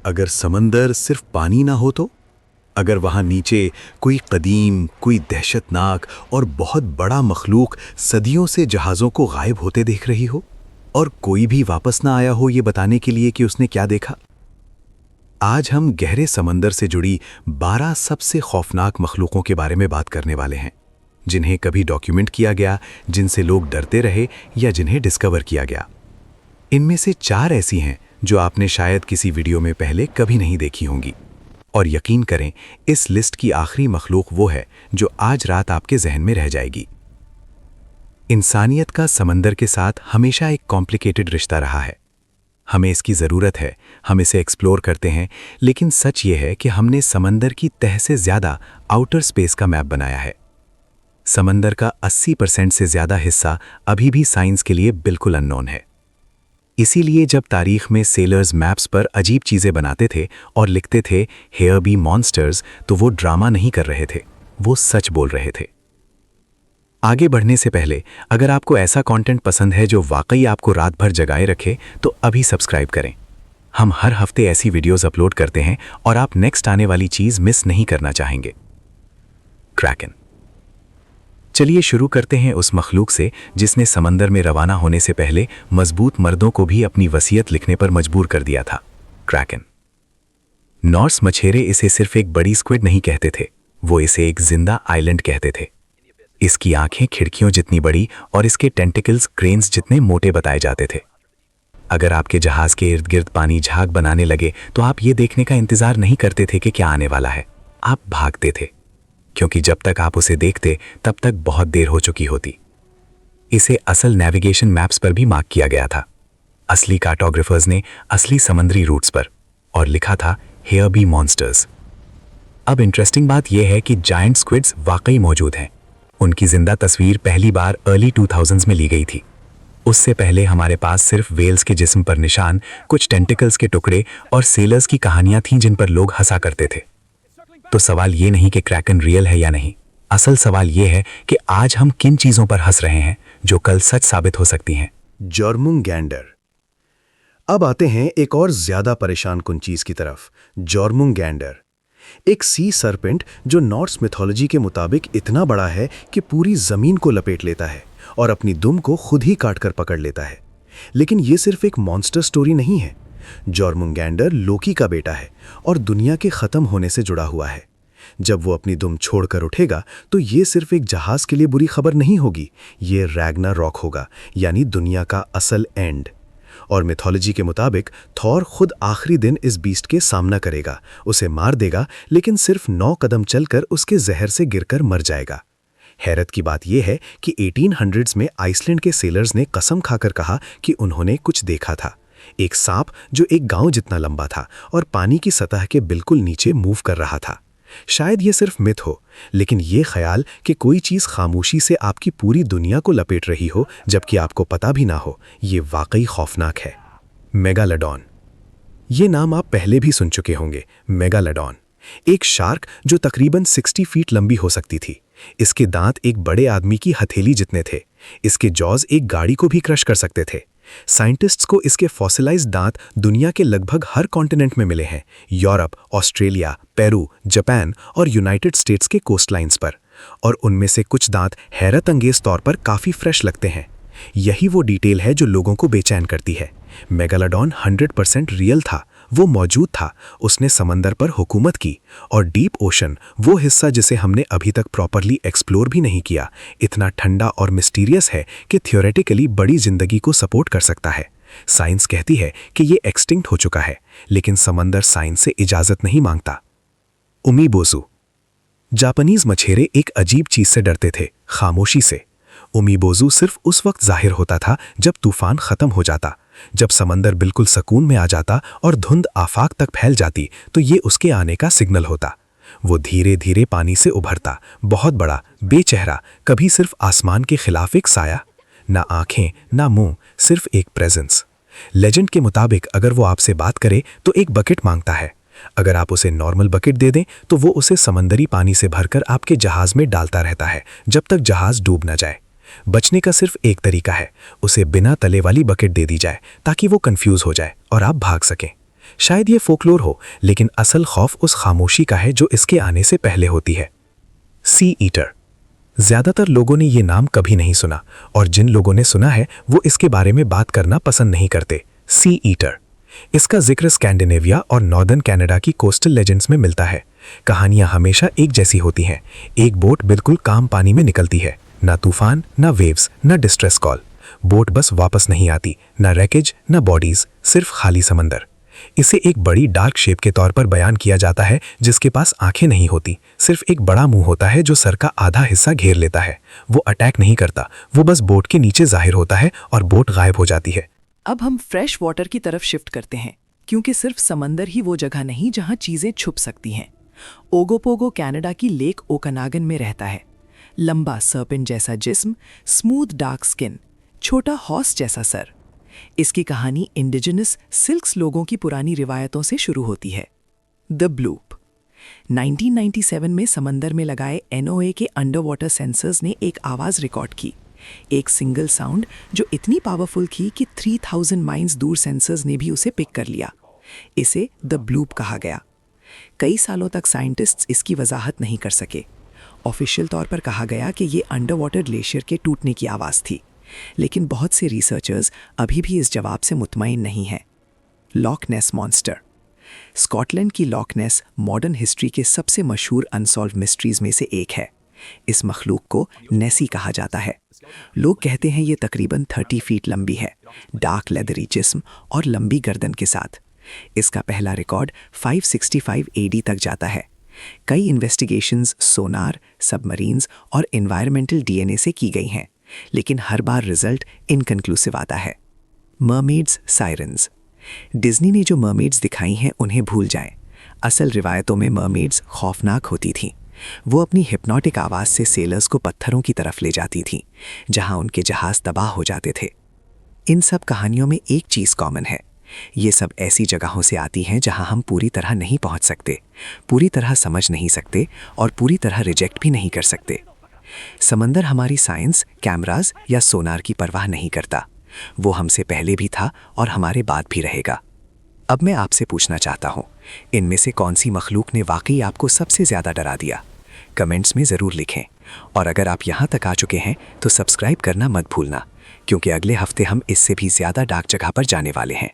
अगर समंदर सिर्फ पानी ना हो तो? अगर वहां नीचे कोई कदीम, कोई दहशतनाक और बहुत बड़ा मखलूक सदियों से जहाज़ों को गायब होते देख रही हो और कोई भी वापस ना आया हो ये बताने के लिए कि उसने क्या देखा? आज हम गहरे समंदर से जुड़ी 12 सबसे खौफनाक मखलूकों के बारे में बात करने वाले हैं, जिन्हें कभी डॉक्यूमेंट किया गया, जिनसे लोग डरते रहे या जिन्हें डिस्कवर किया गया। इनमें से 4 ऐसी हैं जो आपने शायद किसी वीडियो में पहले कभी नहीं देखी होंगी। और यकीन करें, इस लिस्ट की आखिरी मखलूक वो है जो आज रात आपके जहन में रह जाएगी। इंसानियत का समंदर के साथ हमेशा एक कॉम्प्लिकेटेड रिश्ता रहा है। हमें इसकी ज़रूरत है, हम इसे एक्सप्लोर करते हैं, लेकिन सच ये है कि हमने समंदर की तह से ज़्यादा आउटर स्पेस का मैप बनाया है। समंदर का 80% से ज़्यादा हिस्सा अभी भी साइंस के लिए बिल्कुल अननोन है। इसीलिए जब तारीख में सेलर्स मैप्स पर अजीब चीज़ें बनाते थे और लिखते थे हेयर बी मॉन्स्टर्स, तो वो ड्रामा नहीं कर रहे थे, वो सच बोल रहे थे। आगे बढ़ने से पहले अगर आपको ऐसा कंटेंट पसंद है जो वाकई आपको रात भर जगाए रखे, तो अभी सब्सक्राइब करें। हम हर हफ्ते ऐसी वीडियोस अपलोड करते हैं और आप नेक्स्ट आने वाली चीज़ मिस नहीं करना चाहेंगे। क्रैकन। चलिए शुरू करते हैं उस मखलूक से जिसने समंदर में रवाना होने से पहले मजबूत मर्दों को भी अपनी वसीयत लिखने पर मजबूर कर दिया था। क्रैकन। नॉर्स मछेरे इसे सिर्फ एक बड़ी स्क्विड नहीं कहते थे, वो इसे एक जिंदा आइलैंड कहते थे। इसकी आंखें खिड़कियों जितनी बड़ी और इसके टेंटिकल्स क्रेन्स जितने मोटे बताए जाते थे। अगर आपके जहाज के इर्द गिर्द पानी झाग बनाने लगे तो आप ये देखने का इंतजार नहीं करते थे कि क्या आने वाला है, आप भागते थे, क्योंकि जब तक आप उसे देखते तब तक बहुत देर हो चुकी होती। इसे असल नेविगेशन मैप्स पर भी मार्क किया गया था, असली कार्टोग्राफर्स ने असली समुद्री रूट्स पर, और लिखा था हेयर बी मॉन्स्टर्स। अब इंटरेस्टिंग बात यह है कि जायंट स्क्विड्स वाकई मौजूद हैं। उनकी जिंदा तस्वीर पहली बार अर्ली 2000s में ली गई थी। उससे पहले हमारे पास सिर्फ वेल्स के जिस्म पर निशान, कुछ टेंटिकल्स के टुकड़े और सेलर्स की कहानियां थीं जिन पर लोग हंसा करते थे। तो सवाल ये नहीं कि क्रैकन रियल है या नहीं, असल सवाल ये है कि आज हम किन चीजों पर हंस रहे हैं जो कल सच साबित हो सकती हैं। जॉर्मुंगैंडर। अब आते हैं एक और ज्यादा परेशान कुन चीज की तरफ, जॉर्मुंगैंडर। एक सी सरपेंट जो नॉर्स मिथोलॉजी के मुताबिक इतना बड़ा है कि पूरी जमीन को लपेट लेता है और अपनी दुम को खुद ही काटकर पकड़ लेता है। लेकिन ये सिर्फ एक मॉन्स्टर स्टोरी नहीं है। जॉर्मुंगैंडर लोकी का बेटा है और दुनिया के खत्म होने से जुड़ा हुआ है। जब वो अपनी दुम छोड़कर उठेगा तो ये सिर्फ एक जहाज के लिए बुरी खबर नहीं होगी, ये रैग्नारॉक होगा, यानी दुनिया का असल एंड। और मिथोलॉजी के मुताबिक थॉर खुद आखिरी दिन इस बीस्ट के सामना करेगा, उसे मार देगा, लेकिन सिर्फ 9 कदम चलकर उसके जहर से गिरकर मर जाएगा। हैरत की बात यह है कि 1800s में आइसलैंड के सेलर्स ने कसम खाकर कहा कि उन्होंने कुछ देखा था, एक सांप जो एक गांव जितना लंबा था और पानी की सतह के बिल्कुल नीचे मूव कर रहा था। शायद ये सिर्फ मिथ हो, लेकिन ये ख्याल कि कोई चीज़ खामोशी से आपकी पूरी दुनिया को लपेट रही हो जबकि आपको पता भी ना हो, ये वाकई खौफनाक है। मेगालोडॉन। ये नाम आप पहले भी सुन चुके होंगे। मेगालोडॉन एक शार्क जो तकरीबन 60 फीट लंबी हो सकती थी। इसके दांत एक बड़े आदमी की हथेली जितने थे। इसके जॉज एक गाड़ी को भी क्रश कर सकते थे। साइंटिस्ट्स को इसके फॉसिलाइज्ड दांत दुनिया के लगभग हर कॉन्टिनेंट में मिले हैं, यूरोप, ऑस्ट्रेलिया, पेरू, जापान और यूनाइटेड स्टेट्स के कोस्टलाइंस पर। और उनमें से कुछ दांत हैरत अंगेज तौर पर काफ़ी फ्रेश लगते हैं। यही वो डिटेल है जो लोगों को बेचैन करती है। मेगालोडॉन 100% रियल था, वो मौजूद था, उसने समंदर पर हुकूमत की। और डीप ओशन, वो हिस्सा जिसे हमने अभी तक प्रॉपरली एक्सप्लोर भी नहीं किया, इतना ठंडा और मिस्टीरियस है कि थियोरेटिकली बड़ी जिंदगी को सपोर्ट कर सकता है। साइंस कहती है कि ये एक्सटिंक्ट हो चुका है, लेकिन समंदर साइंस से इजाज़त नहीं मांगता। उमीबोजू। जापानीज मछेरे एक अजीब चीज से डरते थे, खामोशी से। उमीबोजू सिर्फ उस वक्त जाहिर होता था जब तूफान खत्म हो जाता, जब समंदर बिल्कुल सुकून में आ जाता और धुंध आफाक तक फैल जाती, तो ये उसके आने का सिग्नल होता। वो धीरे धीरे पानी से उभरता, बहुत बड़ा, बेचेहरा, कभी सिर्फ आसमान के खिलाफ एक साया, ना आंखें ना मुंह, सिर्फ एक प्रेजेंस। लेजेंड के मुताबिक अगर वो आपसे बात करे तो एक बकेट मांगता है। अगर आप उसे नॉर्मल बकेट दे दें तो वो उसे समंदरी पानी से भरकर आपके जहाज में डालता रहता है जब तक जहाज डूब ना जाए। बचने का सिर्फ एक तरीका है, उसे बिना तले वाली बकेट दे दी जाए ताकि वो कंफ्यूज हो जाए और आप भाग सकें। शायद ये फोकलोर हो, लेकिन असल खौफ उस खामोशी का है जो इसके आने से पहले होती है। सी ईटर। ज्यादातर लोगों ने ये नाम कभी नहीं सुना, और जिन लोगों ने सुना है वो इसके बारे में बात करना पसंद नहीं करते। सी ईटर। इसका जिक्र स्कैंडिनेविया और नॉर्दर्न कनाडा की कोस्टल लेजेंड्स में मिलता है। कहानियां हमेशा एक जैसी होती हैं। एक बोट बिल्कुल काम पानी में निकलती है, ना तूफान, ना वेव्स, ना डिस्ट्रेस कॉल। बोट बस वापस नहीं आती, ना रैकेज, ना बॉडीज, सिर्फ खाली समंदर। इसे एक बड़ी डार्क शेप के तौर पर बयान किया जाता है, जिसके पास आंखें नहीं होती, सिर्फ एक बड़ा मुंह होता है जो सर का आधा हिस्सा घेर लेता है। वो अटैक नहीं करता, वो बस बोट के नीचे जाहिर होता है और बोट गायब हो जाती है। अब हम फ्रेश वाटर की तरफ शिफ्ट करते हैं, क्योंकि सिर्फ समंदर ही वो जगह नहीं जहां चीजें छुप सकती हैं। ओगोपोगो कनाडा की लेक ओकनागन में रहता है। लंबा सर्पेंट जैसा जिस्म, स्मूथ डार्क स्किन, छोटा हॉर्स जैसा सर। इसकी कहानी इंडिजिनस सिल्क्स लोगों की पुरानी रिवायतों से शुरू होती है। The bloop. 1997 में समंदर में लगाए NOAA के अंडर वाटर सेंसर्स ने एक आवाज़ रिकॉर्ड की, एक सिंगल साउंड जो इतनी पावरफुल थी कि 3000 माइल्स दूर सेंसर्स ने भी उसे पिक कर लिया। इसे द ब्लूप कहा गया। कई सालों तक साइंटिस्ट्स इसकी वजाहत नहीं कर सके। ऑफिशियल तौर पर कहा गया कि ये अंडर वाटर ग्लेशियर के टूटने की आवाज़ थी, लेकिन बहुत से रिसर्चर्स अभी भी इस जवाब से मुतमईन नहीं हैं। लॉक नेस मॉन्स्टर। स्कॉटलैंड की लॉक नेस मॉडर्न हिस्ट्री के सबसे मशहूर अनसॉल्व मिस्ट्रीज में से एक है। इस मखलूक को नेसी कहा जाता है। लोग कहते हैं ये तकरीबन 30 फीट लंबी है, डार्क लेदरी जिस्म और लंबी गर्दन के साथ। इसका पहला रिकॉर्ड 565 AD तक जाता है। कई इन्वेस्टिगेशंस सोनार, सबमरीन्स और एनवायरमेंटल DNA से की गई हैं, लेकिन हर बार रिजल्ट इनकन्क्लूसिव आता है। Mermaids sirens. डिज्नी ने जो मरमेड्स दिखाई हैं उन्हें भूल जाएं। असल रिवायतों में मरमेड्स खौफनाक होती थीं। वो अपनी हिप्नोटिक आवाज़ से सेलर्स को पत्थरों की तरफ ले जाती थीं, जहां उनके जहाज़ तबाह हो जाते थे। इन सब कहानियों में एक चीज़ कॉमन है, ये सब ऐसी जगहों से आती हैं जहां हम पूरी तरह नहीं पहुंच सकते, पूरी तरह समझ नहीं सकते और पूरी तरह रिजेक्ट भी नहीं कर सकते। समंदर हमारी साइंस, कैमरास या सोनार की परवाह नहीं करता। वो हमसे पहले भी था और हमारे बाद भी रहेगा। अब मैं आपसे पूछना चाहता हूँ, इनमें से कौन सी मखलूक ने वाकई आपको सबसे ज़्यादा डरा दिया? कमेंट्स में ज़रूर लिखें। और अगर आप यहाँ तक आ चुके हैं तो सब्सक्राइब करना मत भूलना, क्योंकि अगले हफ्ते हम इससे भी ज़्यादा डार्क जगह पर जाने वाले हैं।